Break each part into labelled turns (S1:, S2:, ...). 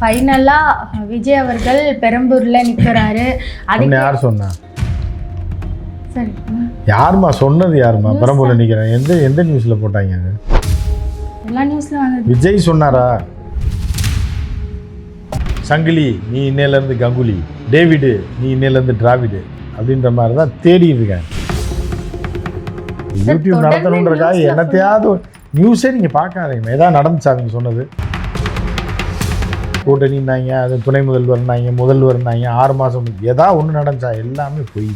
S1: ஃபைனலா விஜய் அவர்கள் பெரம்பூர்ல நிற்கிறாரு. அதுக்கு
S2: யார் சொன்னா?
S1: சரி,
S2: யாருமா சொன்னது? யாருமா பெரம்பூர்ல நிற்கிறேன்? எந்த நியூஸ்ல போட்டாங்க? அது
S1: எல்லா நியூஸ்ல வந்தது.
S2: விஜய் சொன்னாரா? சங்கிலி நீ இன்னையிலேருந்து கங்குலி, டேவிடு நீ இன்னையிலேருந்து டிராவிடு அப்படின்ற மாதிரி தான் தேடிட்டு இருக்கேன். யூடியூப் நடத்தணுன்றக்காக என்னத்தையாவது நியூஸே நீங்கள் பார்க்காதீங்க. ஏதாவது நடந்துச்சா அவங்க சொன்னது? கூட்டணின்னாங்க, அது துணை முதல்வர்னாங்க, முதல்வர்னாங்க, 6 மாதம் ஏதாவது ஒன்று நடந்துச்சா? எல்லாமே பொய்.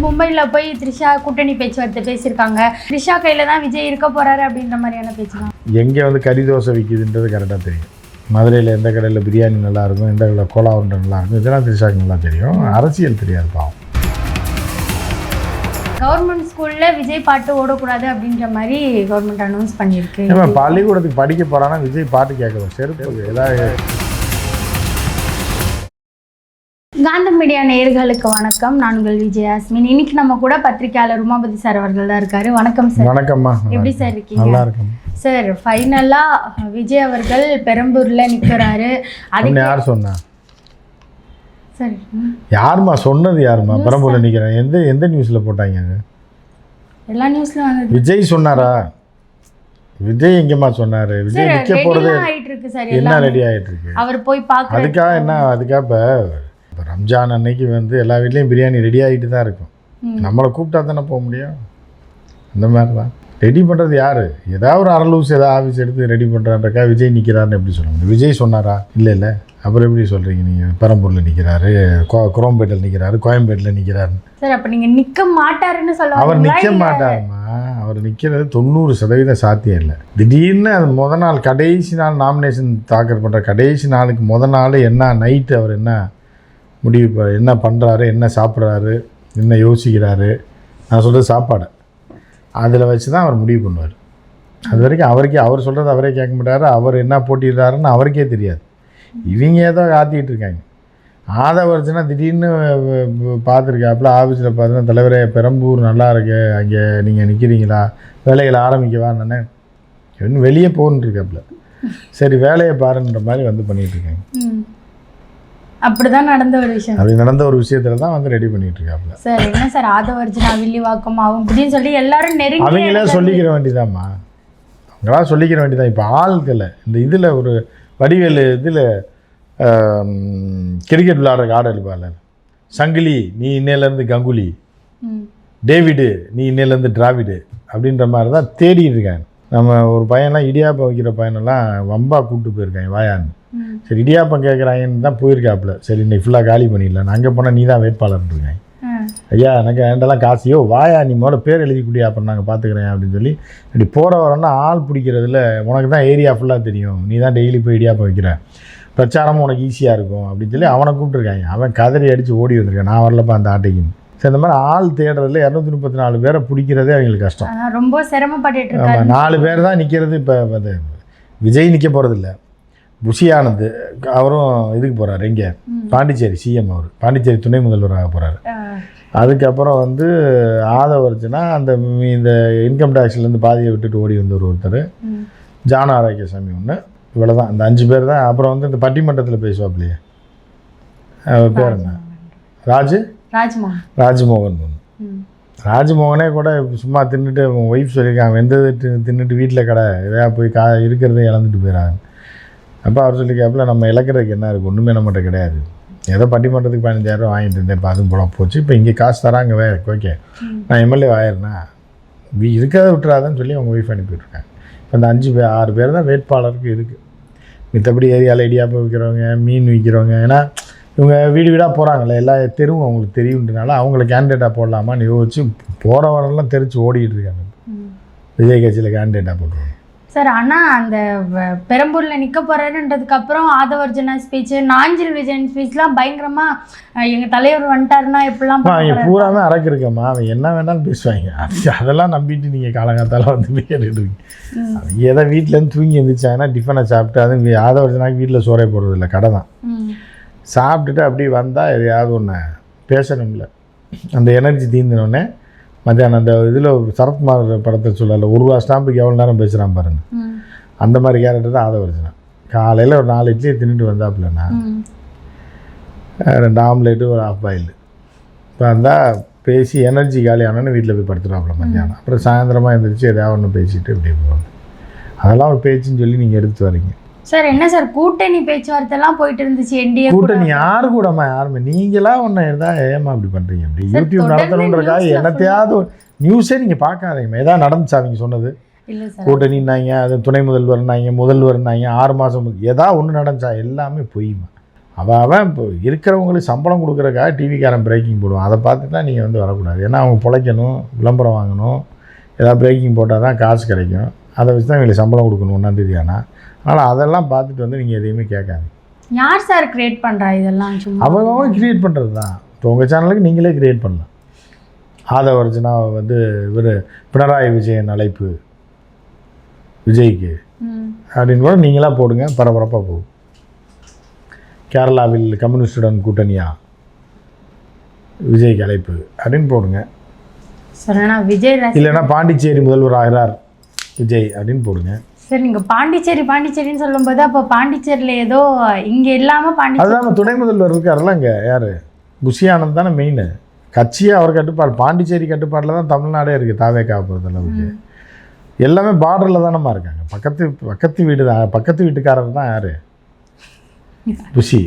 S1: மும்பைல போய் த்ரிஷா கூட்டணி பேச்சுவார்த்தை பேசியிருக்காங்க. த்ரிஷா கையில தான் விஜய் இருக்க போறாரு அப்படின்ற மாதிரியான பேச்சு தான்.
S2: எங்கே வந்து கறி தோசை விற்கிதுன்றது கரெக்டாக தெரியும். மதுரையில் எந்த கடையில் பிரியாணி நல்லாயிருக்கும், எந்த கடையில் கோலா உருண்டை நல்லாயிருக்கும், இதெல்லாம் த்ரிஷாக்கு நல்லா தெரியும். அரசியல் தெரியாது பாவம்.
S1: கவர்மெண்ட் ஸ்கூல்ல விஜய் பாட்டு ஓடக்கூடாது அப்படின்ற மாதிரி கவர்மெண்ட் அனௌன்ஸ் பண்ணியிருக்கு.
S2: பள்ளிக்கூடத்துக்கு படிக்க போறானா விஜய் பாட்டு கேட்கணும். செருப்பு ஏதாவது.
S1: காந்தம் மீடியா நேயர்களுக்கு வணக்கம். நான் உங்கள் விஜயாஸ்மின். இன்னைக்கு நம்ம கூட பத்திரிகையாளர் உமாபதி சார் அவர்கள் தான் இருக்காரு. வணக்கம் சார்.
S2: வணக்கம்மா.
S1: எப்படி சார் இருக்கீங்க?
S2: நல்லா இருக்கும்
S1: சார். ஃபைனலா விஜய் அவர்கள் பெரம்பூர்ல நிற்கிறாரு. அதுக்கு
S2: யார் சொன்னா?
S1: சரி,
S2: யாருமா சொன்னது? யாருமா பெரம்பூர்ல நிற்கிறேன்? எந்த நியூஸ்ல போட்டாங்க? அது
S1: எல்லா நியூஸ்ல வந்தது.
S2: விஜய் சொன்னாரா? விஜய் எங்கேம்மா சொன்னாரு? விஜய் நிற்க போறது என்ன ரெடி ஆகிட்டு இருக்கு?
S1: அவர் போய் பார்க்க
S2: அதுக்காக என்ன? அதுக்காக இப்போ ரம்ஜான் அன்னைக்கு வந்து எல்லா வீட்லேயும் பிரியாணி ரெடி ஆகிட்டு தான் இருக்கும். நம்மளை கூப்பிட்டா தானே போக முடியும். அந்த மாதிரி தான் ரெடி பண்ணுறது யார்? ஏதாவது ஒரு அரலூஸ் ஏதாவது ஆஃபீஸ் எடுத்து ரெடி பண்ணுறான்றக்கா விஜய் நிற்கிறாருன்னு எப்படி சொல்ல முடியும்? விஜய் சொன்னாரா? இல்லை அப்புறம் எப்படி சொல்கிறீங்க நீங்கள்? பெரம்பூரில் நிற்கிறாரு, குரோம்பேட்டில் நிற்கிறாரு, கோயம்பேட்டில் நிற்கிறாரு.
S1: சார் அப்போ நீங்கள் நிற்க மாட்டாருன்னு சொல்ல?
S2: அவர் நிற்க மாட்டாருமா. அவர் நிற்கிறது 90% சாத்தியம் இல்லை. திடீர்னு அது முத நாள், கடைசி நாள் நாமினேஷன் தாக்கல் பண்ணுற கடைசி நாளுக்கு முத நாள் என்ன நைட்டு அவர் என்ன முடிவு, என்ன பண்ணுறாரு, என்ன சாப்பிட்றாரு, என்ன யோசிக்கிறாரு, நான் சொல்கிறது சாப்பாடை அதில் வச்சு தான் அவர் முடிவு பண்ணுவார். அது வரைக்கும் அவர் சொல்கிறது அவரே கேட்க மாட்டார். அவர் என்ன போட்டிடுறாருன்னு அவருக்கே தெரியாது. இவங்க ஏதோ ஆற்றிக்கிட்டு இருக்காங்க. ஆதவர்ஜனா திடீர்னு பார்த்துருக்காப்புல ஆஃபீஸில் பார்த்தீங்கன்னா, தலைவரே பெரம்பூர் நல்லா இருக்கு, அங்கே நீங்கள் நிற்கிறீங்களா, வேலைகளை ஆரம்பிக்கவான்னு இன்னும் வெளியே போகணுன்னு இருக்காப்புல. சரி வேலையை பாருன்ற மாதிரி வந்து பண்ணிகிட்டு இருக்காங்க.
S1: அப்படிதான் நடந்த ஒரு விஷயம்.
S2: அப்படி நடந்த ஒரு விஷயத்துல தான் வந்து ரெடி பண்ணிட்டு இருக்காப்புல.
S1: சார் என்ன சார் ஆதவர்ஜனா வில்லிவாக்கம் ஆகும் அப்படின்னு சொல்லி எல்லாரும் நெருங்கி
S2: அவங்களே சொல்லிக்கிற வேண்டியதாம்மா. அவங்களா சொல்லிக்கிற வேண்டியதான். இப்போ ஆள்களை இந்த இதில் ஒரு வடிவேலு இதில் கிரிக்கெட் விளையாடுற ஆட இருப்பாள், சங்கிலி நீ இன்னையிலேருந்து கங்குலி, டேவிடு நீ இன்னையிலேருந்து டிராவிடு அப்படின்ற மாதிரி தான் தேடிட்டு இருக்காங்க. நம்ம ஒரு பையன்லாம் இடியாப்பம் வைக்கிற பையனெல்லாம் வம்பா கூப்பிட்டு போயிருக்காங்க வாயான்னு. சரி இடியாப்பம் கேட்குறாங்கன்னு தான் போயிருக்காப்புல. சரி இன்னைக்கு ஃபுல்லாக காலி பண்ணிடலாம், அங்கே போனால் நீ தான் வேட்பாளர்னு இருக்கேன். ஐயா எனக்கு என்கிட்டலாம் காசியோ வாயா, நீ முதல்ல பேர் எழுதி குடியா, அப்புறம் நாங்கள் பார்த்துக்கிறேன் அப்படின்னு சொல்லி இப்படி போகிற வரன்னா ஆள் பிடிக்கிறதுல உனக்கு தான் ஏரியா ஃபுல்லாக தெரியும், நீ தான் டெய்லி போய் இடியாப்பம் வைக்கிற, பிரச்சாரமும் உனக்கு ஈஸியாக இருக்கும் அப்படின்னு சொல்லி அவனை கூப்பிட்டுருக்காங்க. அவன் கதறி அடித்து ஓடி வந்திருக்கான், நான் வரலப்பா அந்த ஆட்டைக்குன்னு. சரி இந்த மாதிரி ஆள் தேடுறதுல 234 பேரை பிடிக்கிறதே அவங்களுக்கு கஷ்டம்.
S1: ரொம்ப சிரமப்பட்டு.
S2: ஆமாம் 4 பேர் தான் நிற்கிறது. இப்போ அது விஜய் நிற்க போகிறதில்ல, புஷி ஆனந்த் அவரும் இதுக்கு போகிறார். எங்கே? பாண்டிச்சேரி சிஎம். அவர் பாண்டிச்சேரி துணை முதல்வராக போகிறாரு. அதுக்கப்புறம் வந்து ஆதவர்ஜனா அந்த இந்த இன்கம் டேக்ஸ்லேருந்து பாதியை விட்டுட்டு ஓடி வந்த ஒருத்தர், ஜான ஆரோக்கியசாமி ஒன்று, இவ்வளோ தான். இந்த 5 பேர் தான். அப்புறம் வந்து இந்த பட்டிமன்றத்தில் பேசுவாப்லையே, அவர் பேர் என்ன? ராஜ்மோகன் ஒன்று. ராஜ்மோகனே கூட சும்மா தின்னுட்டு ஒய்ஃப் சொல்லியிருக்காங்க, வெந்தது தின்னுட்டு வீட்டில் கடை எதையா போய் இருக்கிறத இழந்துட்டு போயிடறாங்க. அப்போ அவர் சொல்லிக்காப்புல நம்ம இழக்கிறதுக்கு என்ன இருக்குது, ஒன்றுமே நம்மகிட்ட கிடையாது, ஏதோ பட்டிமன்றத்துக்கு 15,000 வாங்கிட்டு இருந்தேன், இப்போ அதுவும் போல போச்சு, இப்போ இங்கே காசு தராங்க ஓகே நான் எம்எல்ஏ ஆயிடுறேன்னா இருக்கிறத விட்டுறாதுன்னு சொல்லி அவங்க ஒய்ஃப் அனுப்பிவிட்ருக்காங்க. இப்போ அந்த 6 பேர் தான் வேட்பாளருக்கு இருக்குது. மித்தபடி ஏரியாவில் இடியாப்பம் விற்கிறவங்க, மீன் விற்கிறவங்க, ஏன்னா இவங்க வீடு வீடாக போகிறாங்களே, எல்லா தெருவும் அவங்களுக்கு தெரியுன்றனால அவங்கள கேண்டிடேட்டாக போடலாமான்னு யோசிச்சு போகிற வரலாம் தெரிச்சு ஓடிக்கிட்டு இருக்காங்க. விஜய் கட்சியில் கேண்டிடேட்டாக போட்டுருவாங்க
S1: சார். ஆனால் அந்த பெரம்பூரில் நிற்க போகிறாருன்றதுக்கு அப்புறம் ஆதவர்ஜனா ஸ்பீச்சு, நாஞ்சில் விஜயன் ஸ்பீச்லாம் பயங்கரமாக எங்கள் தலைவர் வந்துட்டாருன்னா எப்படிலாம்
S2: பூராமே அறக்கு இருக்கம்மா. அவன் என்ன வேணாலும் பேசுவாங்க. அதெல்லாம் நம்பிட்டு நீங்கள் காலங்காத்தால வந்து கேட்டுருக்கீங்க. எதை வீட்டிலேருந்து தூங்கி எழுந்திரிச்சாங்கன்னா டிஃபனை சாப்பிட்டு, அதுவும் ஆதவர்ஜனாக்கு வீட்டில் சோறே போடுறதில்ல, கடை தான். சாப்பிட்டுட்டு அப்படி வந்தால் எதையாவது ஒன்று பேசணும்ல. அந்த எனர்ஜி தீர்ந்தினோடனே மத்தியானம் அந்த இதில் சரத்குமார் படத்தை சொல்லல, 1 ரூபா ஸ்டாம்புக்கு எவ்வளோ நேரம் பேசுகிறான் பாருங்க, அந்த மாதிரி கேரக்டர் தான் ஆதவர்ஜனா. காலையில் ஒரு 4 இட்லியை தின்னுட்டு வந்தாப்புலண்ணா 2 ஆம்லேட்டு ஒரு ஆஃப் பாயில் இப்போ வந்தால் பேசி எனர்ஜி காலியானோன்னு வீட்டில் போய் படுத்துடுவாப்புல மத்தியானம். அப்புறம் சாயந்தரமாக எழுந்திரிச்சு எதாவது ஒன்று பேசிட்டு இப்படி போவாங்க. அதெல்லாம் ஒரு பேச்சுன்னு சொல்லி நீங்கள் எடுத்து வரீங்க
S1: சார். என்ன சார் கூட்டணி பேச்சுவார்த்தைலாம் போயிட்டு இருந்துச்சு என்டிஏ
S2: கூட்டணி யாரு கூடமா யாருமே நீங்களாம் ஒன்று இருந்தால் ஏமா அப்படி பண்ணுறீங்க? அப்படி யூடியூப் நடத்தணுன்றக்காக என்னத்தையாவது நியூஸே நீங்கள் பார்க்காதீங்கம்மா. எதாவது நடந்துச்சா அவங்க சொன்னது?
S1: இல்லை சார்.
S2: கூட்டணின்னாங்க, அது துணை முதல்வர்னாங்க, முதல்வர்னாங்க, 6 மாதம் ஏதாவது ஒன்று நடந்துச்சா? எல்லாமே பொய்மா. அவன் இப்போ இருக்கிறவங்களுக்கு சம்பளம் கொடுக்குறக்காக டிவிக்காரன் பிரேக்கிங் போடுவான். அதை பார்த்துட்டு தான் நீங்கள் வந்து வரக்கூடாது. ஏன்னா அவங்க பிழைக்கணும், விளம்பரம் வாங்கணும், ஏதாவது பிரேக்கிங் போட்டால் தான் காசு கிடைக்கும். அதை வச்சு தான் எங்களுக்கு சம்பளம் கொடுக்கணும் 1ஆம் தேதி. அதனால் அதெல்லாம் பார்த்துட்டு வந்து நீங்கள் எதையுமே கேட்காது.
S1: யார் சார் கிரியேட் பண்ணுறா இதெல்லாம்?
S2: அவங்க கிரியேட் பண்ணுறது தான். இப்போ உங்கள் சேனலுக்கு நீங்களே கிரியேட் பண்ணலாம். ஆதவர்ஜனா வந்து இவர் பினராயி விஜயன் அழைப்பு விஜய்க்கு அப்படின்னு கூட நீங்களாக போடுங்க, பரபரப்பாக போகும். கேரளாவில் கம்யூனிஸ்டுடன் கூட்டணியா விஜய்க்கு அழைப்பு அப்படின்னு போடுங்க.
S1: விஜய்
S2: இல்லைன்னா பாண்டிச்சேரி முதல்வர் ஆகிறார் விஜய் அப்படின்னு போடுங்க.
S1: சரி, நீங்கள் பாண்டிச்சேரின்னு சொல்லும்போது அப்போ பாண்டிச்சேரியில் ஏதோ இங்கே இல்லாமல்
S2: அதுதான் துணை முதல்வர் இருக்காருல்ல இங்கே. யார்? புஷி ஆனந்த் தானே மெயின் கட்சியே. அவர் கட்டுப்பாடு பாண்டிச்சேரி கட்டுப்பாட்டில் தான் தமிழ்நாடே இருக்குது. தாவேக்கா பொறுத்த அளவுக்கு எல்லாமே பார்டரில் தானம்மா இருக்காங்க. பக்கத்து வீடு தான். பக்கத்து வீட்டுக்காரர் தான் யார்? Bussy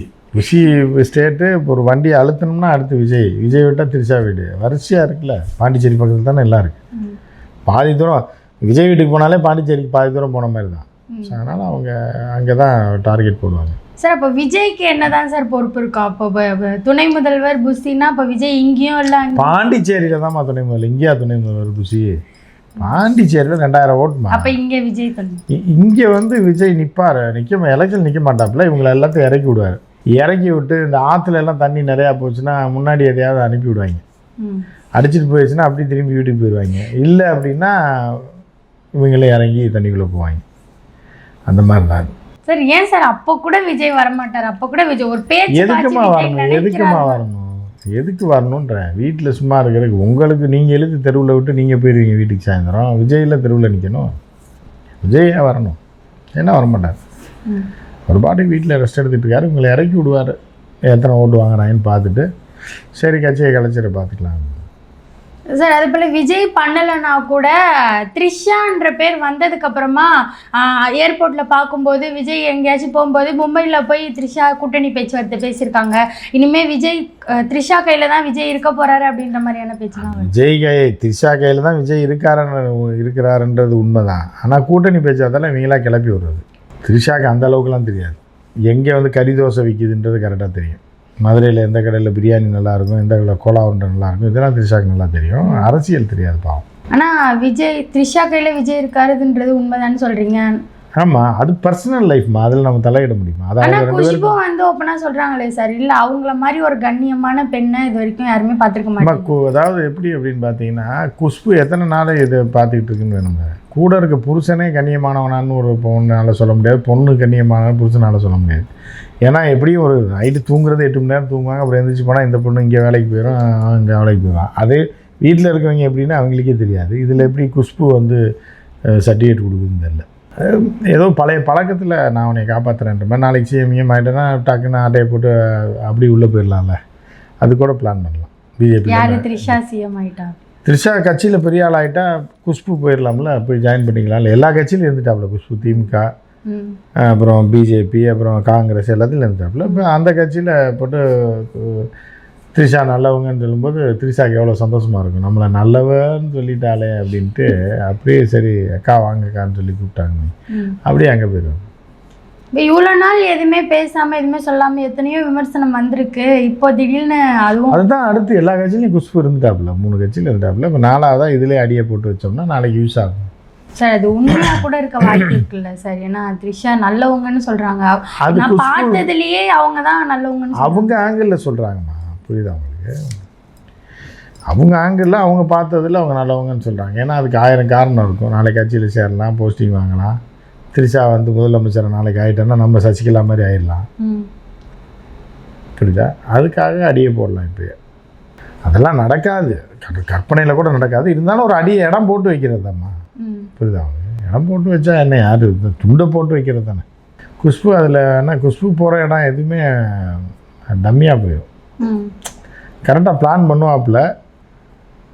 S2: state. இப்போ ஒரு வண்டியை அழுத்தணும்னா அடுத்து விஜய் விட்டால் திரிஷா வீடு வரிசையாக இருக்குல்ல. பாண்டிச்சேரி பக்கத்தில் தானே எல்லாம் இருக்குது. பாதி தூரம் விஜய் வீட்டுக்கு போனாலே பாண்டிச்சேரிக்கு பாதி தூரம் போன மாதிரி தான். அதனால் அவங்க அங்கே தான் டார்கெட் போடுவாங்க.
S1: சார் அப்போ விஜய்க்கு என்னதான் சார் பொறுப்பு இருக்கா? அப்போ துணை முதல்வர் புஷின்னா அப்போ விஜய் இங்கேயும் இல்லை,
S2: பாண்டிச்சேரியில் தான்மா துணை முதல்வர். இங்கேயா துணை முதல்வர் புஷி? பாண்டிச்சேரியில் 2000 ஓட்டுமா.
S1: அப்போ இங்கே விஜய்
S2: இங்கே வந்து விஜய் நிற்பார். எலெக்ஷன் நிற்க மாட்டாப்புல. இவங்களை எல்லாத்தையும் இறக்கி விடுவார். இறக்கி விட்டு இந்த ஆற்றுல எல்லாம் தண்ணி நிறையா போச்சுன்னா முன்னாடி எதையாவது அனுப்பி விடுவாங்க. அடிச்சுட்டு போயிடுச்சுன்னா அப்படி திரும்பி வீட்டுக்கு போயிடுவாங்க. இல்லை அப்படின்னா இவங்களே இறங்கி தண்ணிக்குள்ளே போவாங்க. அந்த மாதிரி தான்
S1: சார். ஏன் சார் அப்போ கூட விஜய் வரமாட்டார்? அப்போ கூட விஜய் ஒரு பேச்சு
S2: எதுக்குமா வரணும்? எதுக்கு வரணுன்ற? வீட்டில் சும்மா இருக்கிறதுக்கு உங்களுக்கு நீங்கள் எழுதி தெருவில் விட்டு நீங்கள் போயிடுவீங்க வீட்டுக்கு சாயந்தரம். விஜயில் தெருவில் நிற்கணும். விஜயே வரணும். ஏன்னா வரமாட்டார். ஒரு பாட்டுக்கு வீட்டில் ரெஸ்ட் எடுத்துகிட்டு இருக்காரு. உங்களை இறக்கி விடுவார். எத்தனை ஓட்டு வாங்குறாங்கன்னு பார்த்துட்டு சரி கட்சியை கலைச்சிட பார்த்துக்கலாம்
S1: சார். அது போல் விஜய் பண்ணலைன்னா கூட த்ரிஷான்ற பேர் வந்ததுக்கப்புறமா ஏர்போர்ட்டில் பார்க்கும்போது விஜய் எங்கேயாச்சும் போகும்போது மும்பையில் போய் த்ரிஷா கூட்டணி பேச்சுவார்த்தை பேசியிருக்காங்க. இனிமேல் விஜய் த்ரிஷா கையில் தான் விஜய் இருக்க போகிறாரு அப்படின்ற மாதிரியான பேச்சுலாம்.
S2: த்ரிஷா கையில் தான் விஜய் இருக்கிறாருன்றது உண்மை தான். ஆனால் கூட்டணி பேச்சுவார்த்தைலாம் இவங்களாம் கிளப்பி விடுறது. த்ரிஷாக்கு அந்த அளவுக்குலாம் தெரியாது. எங்கே வந்து கறி தோசை விற்கிதுன்றது கரெக்டாக தெரியும். மதுரையில் எந்த கடையில் பிரியாணி நல்லாயிருக்கும், எந்த கடையில் கோலா உருண்டை நல்லாயிருக்கும், இதெல்லாம் த்ரிஷாக்கு நல்லா தெரியும். அரசியல் தெரியாது பாவம்.
S1: ஆனால் த்ரிஷா கையில் விஜய் இருக்காருன்றது உண்மைதான்னு சொல்கிறீங்க?
S2: ஆமாம், அது பர்சனல் லைஃப்மா. அதில் நம்ம தலையிட முடியுமா?
S1: அதாவது குஷ்பு வந்து ஓப்பனாக சொல்கிறாங்களே சார், இல்லை அவங்கள மாதிரி ஒரு கண்ணியமான பெண்ணை இது வரைக்கும் யாருமே பார்த்துருக்க மாட்டாங்க.
S2: அதாவது எப்படி அப்படின்னு பார்த்தீங்கன்னா குஷ்பு எத்தனை நாள் இதை பார்த்துக்கிட்டு இருக்குன்னு வேணுங்க. கூட இருக்க புருஷனே கண்ணியமானவனான்னு ஒரு பொண்ணால் சொல்ல முடியாது. பொண்ணு கண்ணியமான புருஷனால் சொல்ல முடியாது. ஏன்னா எப்படியும் ஒரு நைட்டு தூங்குறது 8 மணி நேரம் தூங்குவாங்க. அப்புறம் எழுந்திரிச்சு போனால் இந்த பொண்ணு இங்கே வேலைக்கு போயிடும், இங்கே வேலைக்கு போயிடும். அதே வீட்டில் இருக்கவங்க எப்படின்னா அவங்களுக்கே தெரியாது. இதில் எப்படி குஷ்பு வந்து சர்டிஃபிகேட் கொடுக்குதுன்னு தெரியல. ஏதோ பழைய பழக்கத்தில் நான் உன்னை காப்பாற்றுறேன்ற மாதிரி நாளைக்கு சிஎம்ஏ ஆகிட்டேன்னா டக்குன்னு ஆட்டையை போட்டு அப்படி உள்ளே போயிடலாம்ல. அது கூட பிளான் பண்ணலாம். பிஜேபி
S1: த்ரிஷா சிஎம் ஆகிட்டா,
S2: த்ரிஷா கட்சியில் பெரிய ஆள் ஆகிட்டா குஷ்பு போயிடலாம்ல, போய் ஜாயின் பண்ணிக்கலாம்ல. எல்லா கட்சியிலும் இருந்துட்டாப்புல குஷ்பு. திமுக, அப்புறம் பிஜேபி, அப்புறம் காங்கிரஸ் எல்லாத்துலையும் இருந்துட்டாப்புல. இப்போ அந்த கட்சியில் போட்டு த்ரிஷா நல்லவங்கன்னு சொல்லும்போது த்ரிஷாக்கு எவ்வளோ சந்தோஷமாக இருக்கும். நம்மளை நல்லவன்னு சொல்லிட்டாலே அப்படின்ட்டு அப்படியே சரி அக்கா வாங்கக்கான்னு சொல்லி கூப்பிட்டாங்க. அப்படியே அங்கே போயிடுவாங்க.
S1: இப்போ இவ்வளோ நாள் எதுவுமே பேசாமல் எதுவுமே சொல்லாமல் எத்தனையோ விமர்சனம் வந்திருக்கு. இப்போ திடீர்னு
S2: அதுதான் அடுத்து எல்லா கட்சியிலையும் குஷ்பு இருந்துட்டாப்புல. 3 கட்சியில் இருந்துட்டாப்புல. இப்போ 4வதாக இதிலே அடியை போட்டு வச்சோம்னா நாளைக்கு யூஸ் ஆகும்
S1: சார். அது உண்மையாக கூட இருக்க வாய்ப்பு இருக்குல்ல சார்? ஏன்னா த்ரிஷா நல்லவங்கன்னு சொல்கிறாங்க. நான் பார்த்ததுலேயே அவங்க தான் நல்லவங்கன்னு
S2: அவங்க ஆங்கிளில் சொல்கிறாங்கம்மா. புரியுதா அவங்களுக்கு? அவங்க ஆங்கிளில் அவங்க பார்த்ததில் அவங்க நல்லவங்கன்னு சொல்கிறாங்க. ஏன்னா அதுக்கு 1000 காரணம் இருக்கும். நாளைக்கு கட்சியில் சேரலாம், போஸ்டிங் வாங்கலாம். த்ரிஷா வந்து முதலமைச்சர் நாளைக்கு ஆகிட்டோன்னா நம்ம சசிகலா மாதிரி ஆயிடலாம். புரியுதா? அதுக்காக அடியை போடலாம். இப்போ அதெல்லாம் நடக்காது, கற்பனையில் கூட நடக்காது. இருந்தாலும் ஒரு அடியை இடம் போட்டு வைக்கிறது தான்மா. புரியுதா? அவங்க இடம் போட்டு வச்சா என்ன, யார் துண்டை போட்டு வைக்கிறது தானே. குஷ்பு அதில் என்ன குஷ்பு போகிற இடம் எதுவுமே டம்மியாக போயிடும். கரெக்டாக பிளான் பண்ணுவாப்புல.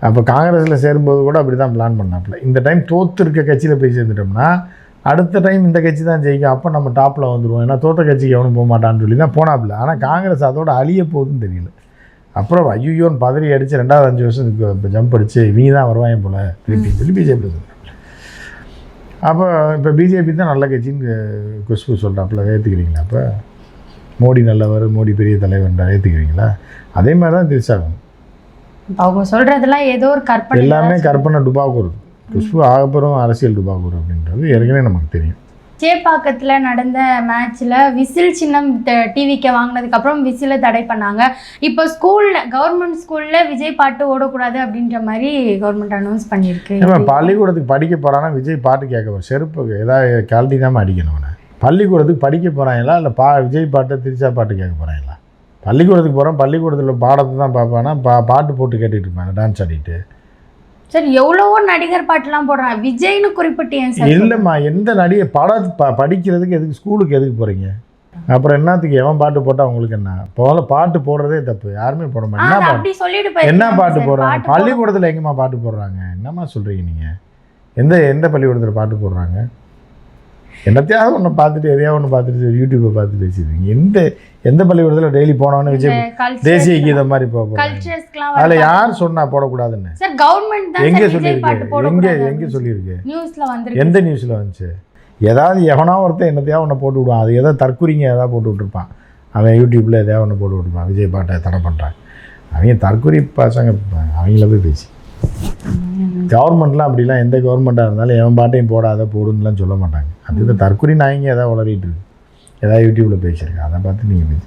S2: அப்போ காங்கிரஸில் சேரும்போது கூட அப்படி தான் பிளான் பண்ணாப்புல. இந்த டைம் தோற்று இருக்க கட்சியில் போய் சேர்ந்துட்டோம்னா அடுத்த டைம் இந்த கட்சி தான் ஜெயிக்கும், அப்போ நம்ம டாப்பில் வந்துடுவோம், ஏன்னா தோற்ற கட்சிக்கு எவனும் போக மாட்டான்னு சொல்லி தான் போனாப்புல. ஆனால் காங்கிரஸ் அதோட அழிய போகுதுன்னு தெரியல. அப்புறம் ஐயோன்னு பதறி அடித்து 2வது 5 வருஷம் இப்போ ஜம்ப் அடித்து இவங்க தான் வருவாங்க போல் திருப்பி சொல்லி பிஜேபி சொல்கிறாங்க. அப்போ இப்போ பிஜேபி தான் நல்ல கட்சின்னு குஷ்பு சொல்கிறாப்புல. ஏற்றுக்கிறீங்களா? அப்போ மோடி நல்லவர், மோடி பெரிய தலைவர்ன்ற ஏற்றுக்கிறீங்களா? அதே மாதிரி தான் திருச்சாகும்.
S1: அவங்க சொல்கிறதெல்லாம் ஏதோ ஒரு கற்பனை,
S2: எல்லாமே கற்பனை டுபாக்கூர். குஷ்பு ஆகப்பெறும் அரசியல் டுபாக்கூர் அப்படின்றது ஏற்கனவே நமக்கு தெரியும்.
S1: சேப்பாக்கத்தில் நடந்த மேட்ச்சில் விசில் சின்னம் டிவிக்கு வாங்கினதுக்கப்புறம் விசிலை தடை பண்ணாங்க. இப்போ ஸ்கூலில், கவர்மெண்ட் ஸ்கூலில் விஜய் பாட்டு ஓடக்கூடாது அப்படின்ற மாதிரி கவர்மெண்ட் அனௌன்ஸ் பண்ணியிருக்கு.
S2: பள்ளிக்கூடத்துக்கு படிக்க போகிறான்னா விஜய் பாட்டு கேட்க போகிறோம், செருப்பு ஏதாவது கழட்டி தான் அடிக்கணும். அவனை பள்ளிக்கூடத்துக்கு படிக்க போகிறாங்களா இல்லை விஜய் பாட்டை திருச்சா பாட்டு கேட்க போகிறாங்களா? பள்ளிக்கூடத்துக்கு போகிறோம், பள்ளிக்கூடத்தில் பாடத்தை தான் பார்ப்பானா, பாட்டு போட்டு கேட்டுட்டு இருப்பாங்க, டான்ஸ் ஆடிட்டு.
S1: சார் எவ்வளவோ நடிகர் பாட்டுலாம் போடுறாங்க, விஜய்னு குறிப்பிட்டு ஏன் சார்?
S2: இல்லைம்மா, எந்த நடிகை படிக்கிறதுக்கு எதுக்கு ஸ்கூலுக்கு எதுக்கு போகிறீங்க? அப்புறம் என்னத்துக்கு எவன் பாட்டு போட்டால் உங்களுக்கு என்ன? போல பாட்டு போடுறதே தப்பு, யாருமே போட மாட்டாங்க. என்ன பாட்டு போடுறாங்க? பள்ளிக்கூடத்தில் எங்கேம்மா பாட்டு போடுறாங்க? என்னம்மா சொல்கிறீங்க நீங்கள்? எந்த பள்ளிக்கூடத்தில் பாட்டு போடுறாங்க? என்னத்தையாவது ஒன்று பார்த்துட்டு எதையாவது ஒன்று பார்த்துட்டு யூடியூப்பை பார்த்துட்டு வச்சுருக்கீங்க. எந்த பள்ளிக்கூடத்தில் டெய்லி போனோன்னு விஜய் தேசிய கீதம் மாதிரி போகிறோம். அதில் யார் சொன்னால் போடக்கூடாதுன்னு? எங்கே சொல்லியிருக்கு? எங்கே சொல்லியிருக்கு? எந்த நியூஸில் வந்துச்சு? ஏதாவது எவனா ஒருத்தர் என்னத்தையாவது ஒன்று போட்டு விடுவான். அது எதாவது தற்குறிங்க எதாவது போட்டு விட்டுருப்பான். அவன் யூடியூப்பில் எதாவது ஒன்று போட்டு விட்டுருப்பான், விஜய் பாட்டை தடை பண்ணுறாங்க. அவங்க தற்குறி பசங்க, அவங்கள போய் பேசி. கவர்மெண்ட்லாம் அப்படிலாம் எந்த கவர்மெண்ட்டாக இருந்தாலும் எவன் பாட்டையும் போடாத போடுன்னுலாம் சொல்ல மாட்டாங்க. அது தற்குறி நாய்ங்க எதாவது உளறிட்டு இருக்கு, ஏதாவது யூடியூப்பில் பேசியிருக்கேன், அதை பார்த்து நீங்கள் பேசி.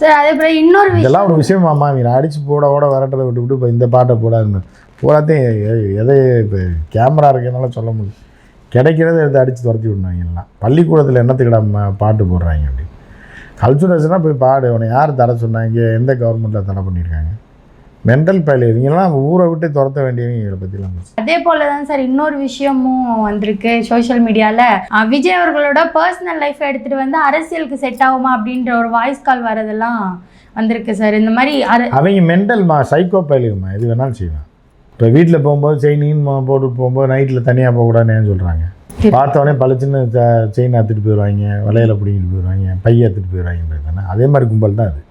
S1: சார் அதே போல் இன்னொரு
S2: இதெல்லாம் ஒரு விஷயமாம்மா. அவங்க அடித்து போட வரட்டதை விட்டு இப்போ இந்த பாட்டை போடாதுன்னு போடாத்தையும் எதை இப்போ கேமரா இருக்கிறதுனால சொல்ல முடியும். கிடைக்கிறத எடுத்து அடித்து துரத்தி விடணும். எல்லாம் பள்ளிக்கூடத்தில் என்னத்துக்கிட பாட்டு போடுறாங்க அப்படி. கல்ச்சுரல்ஸ்னால் போய் பாடு. உன்னை யார் தடை சொன்னாங்க? எந்த கவர்மெண்ட்டில் தடை பண்ணியிருக்காங்க? Mental failure. இவங்கெல்லாம் ஊரை விட்டு துரத்த வேண்டியவங்க. இதை பற்றிலாம்
S1: அதே போல தான் சார் இன்னொரு விஷயமும் வந்திருக்கு சோஷியல் மீடியாவில். விஜய் அவர்களோட பர்சனல் லைஃப்பை எடுத்துகிட்டு வந்து அரசியலுக்கு செட் ஆகுமா அப்படின்ற ஒரு வாய்ஸ் கால் வரதெல்லாம் வந்திருக்கு சார். இந்த மாதிரி
S2: அவங்க மென்டல்மா, சைக்கோ ஃபெயிலியர்மா, எது வேணாலும் செய்வேன். இப்போ வீட்டில் போகும்போது செயினின்னு போட்டு போகும்போது நைட்டில் தனியாக போகக்கூடாதுன்னு ஏன் சொல்கிறாங்க? பார்த்தோடனே பழச்சின்னு செயின் எடுத்துகிட்டு போயிடுவாங்க, வலையில பிடிங்கிட்டு போயிடுவாங்க, பையை எடுத்துகிட்டு போயிடுவாங்கன்றது தானே. அதே மாதிரி கும்பல் தான் அது.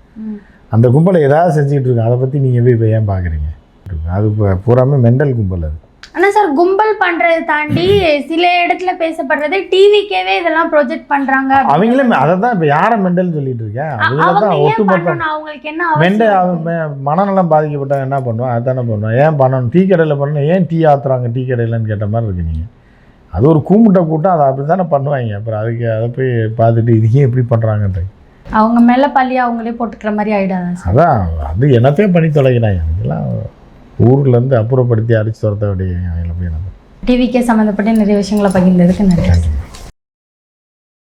S2: அந்த கும்பலை ஏதாவது செஞ்சுக்கிட்டு இருக்கோம். அதை பற்றி நீங்கள் போய் இப்போ ஏன் பார்க்குறீங்க? அது பூராமே மென்டல் கும்பல் அது. ஆனால்
S1: சார் கும்பல் பண்ணுறதை தாண்டி சில இடத்துல பேசப்படுறது டிவிக்கேவே இதெல்லாம் ப்ரொஜெக்ட் பண்ணுறாங்க.
S2: அவங்களே அதை தான் இப்போ யாரை மென்டல்னு சொல்லிட்டு இருக்கேன். அதில் தான் ஒட்டுமொத்த
S1: அவங்களுக்கு என்ன
S2: மென்டல் மனநலம் பாதிக்கப்பட்டால் என்ன பண்ணுவோம்? அதுதானே பண்ணுவோம். ஏன் பண்ணணும்? டீ கடையில் பண்ணணும், ஏன் டீ ஆத்துறாங்க டீ கடையிலன்னு கேட்ட மாதிரி இருக்கு. நீங்கள் அது ஒரு கூமுட்டை கூட்டம், அதை அப்படி தானே பண்ணுவாங்க. அப்புறம் அதுக்கு அதை போய் பார்த்துட்டு இதுக்கே எப்படி பண்ணுறாங்கன்ற
S1: அவங்க மேலே பள்ளியை அவங்களே போட்டுக்கிற மாதிரி ஆகிடாது.
S2: அதான் அது என்னத்தையும் பண்ணி தொலைக்கிறாங்க. அவங்கெல்லாம் ஊர்லேருந்து அப்புறப்படுத்தி அடித்து துரத்த வேண்டிய அவங்கள போய்
S1: டிவிக்கே சம்மந்தப்பட்ட நிறைய விஷயங்களை பகிர்ந்ததுக்கு நன்றி.